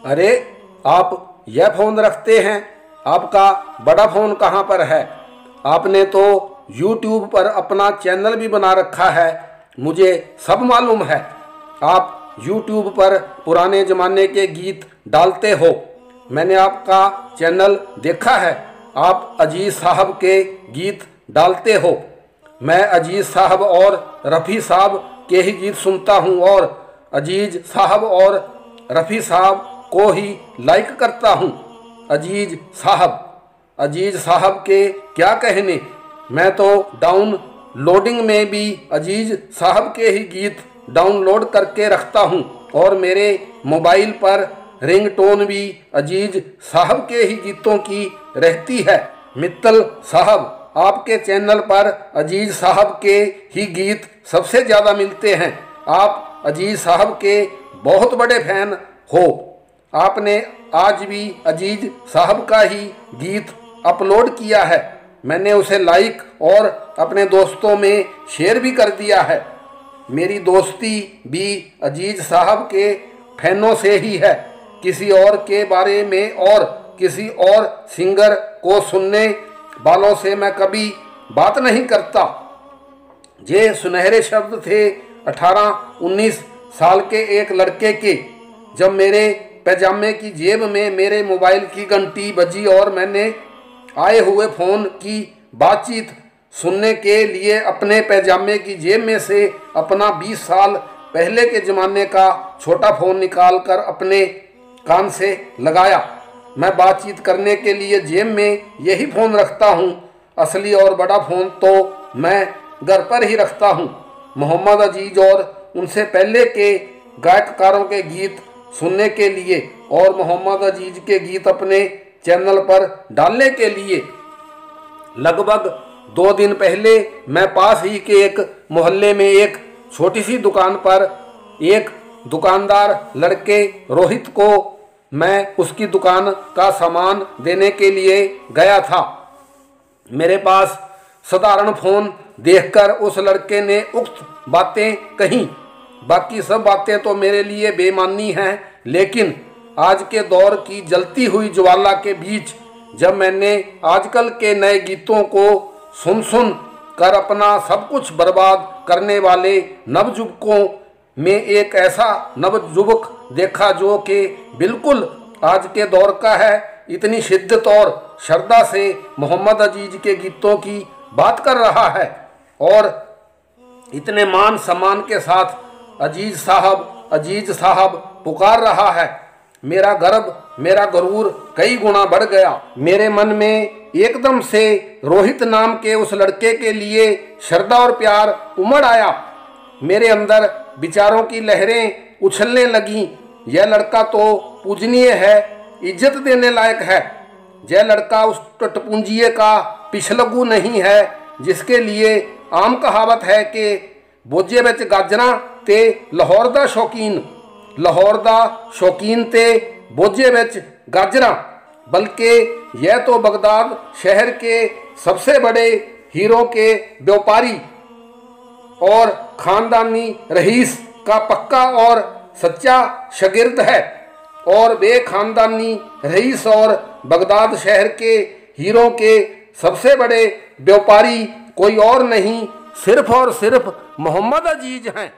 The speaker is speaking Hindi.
अरे, आप यह फ़ोन रखते हैं, आपका बड़ा फ़ोन कहाँ पर है? आपने तो YouTube पर अपना चैनल भी बना रखा है, मुझे सब मालूम है। आप YouTube पर पुराने ज़माने के गीत डालते हो, मैंने आपका चैनल देखा है। आप अजीज़ साहब के गीत डालते हो। मैं अजीज़ साहब और रफ़ी साहब के ही गीत सुनता हूँ और अजीज़ साहब और रफ़ी साहब को ही लाइक करता हूँ। अजीज़ साहब के क्या कहने, मैं तो डाउनलोडिंग में भी अजीज़ साहब के ही गीत डाउनलोड करके रखता हूँ और मेरे मोबाइल पर रिंगटोन भी अजीज़ साहब के ही गीतों की रहती है। मित्तल साहब, आपके चैनल पर अजीज़ साहब के ही गीत सबसे ज़्यादा मिलते हैं। आप अजीज़ साहब के बहुत बड़े फैन हो। आपने आज भी अजीज़ साहब का ही गीत अपलोड किया है, मैंने उसे लाइक और अपने दोस्तों में शेयर भी कर दिया है। मेरी दोस्ती भी अजीज़ साहब के फैनों से ही है। किसी और के बारे में और किसी और सिंगर को सुनने वालों से मैं कभी बात नहीं करता। ये सुनहरे शब्द थे 18-19 साल के एक लड़के के, जब मेरे पैजामे की जेब में मेरे मोबाइल की घंटी बजी और मैंने आए हुए फ़ोन की बातचीत सुनने के लिए अपने पैजामे की जेब में से अपना 20 साल पहले के ज़माने का छोटा फ़ोन निकालकर अपने कान से लगाया। मैं बातचीत करने के लिए जेब में यही फ़ोन रखता हूँ। असली और बड़ा फ़ोन तो मैं घर पर ही रखता हूँ। मोहम्मद अजीज़ और उनसे पहले के गायककारों के गीत सुनने के लिए और मोहम्मद अजीज़ के गीत अपने चैनल पर डालने के लिए लगभग 2 दिन पहले मैं पास ही के एक मोहल्ले में एक छोटी सी दुकान पर एक दुकानदार लड़के रोहित को मैं उसकी दुकान का सामान देने के लिए गया था। मेरे पास साधारण फ़ोन देखकर उस लड़के ने उक्त बातें कहीं। बाकी सब बातें तो मेरे लिए बेमानी हैं, लेकिन आज के दौर की जलती हुई ज्वाला के बीच जब मैंने आजकल के नए गीतों को सुन कर अपना सब कुछ बर्बाद करने वाले नवयुवकों में एक ऐसा नवयुवक देखा जो कि बिल्कुल आज के दौर का है, इतनी शिद्दत और श्रद्धा से मोहम्मद अजीज़ के गीतों की बात कर रहा है और इतने मान सम्मान के साथ अजीज़ साहब पुकार रहा है, मेरा गर्व, मेरा गरूर कई गुना बढ़ गया। मेरे मन में एकदम से रोहित नाम के उस लड़के के लिए श्रद्धा और प्यार उमड़ आया। मेरे अंदर विचारों की लहरें उछलने लगीं। यह लड़का तो पूजनीय है, इज्जत देने लायक है। यह लड़का उस टटपुंजिए का पिछलगू नहीं है जिसके लिए आम कहावत है कि बोझे विच गाजरा ते लाहौर दा शौकीन ते बोझे विच गाजरा, बल्कि यह तो बगदाद शहर के सबसे बड़े हीरो के व्यापारी और खानदानी रईस का पक्का और सच्चा शागिर्द है। और वे खानदानी रईस और बगदाद शहर के हीरो के सबसे बड़े व्यापारी कोई और नहीं, सिर्फ और सिर्फ मोहम्मद अजीज़ हैं।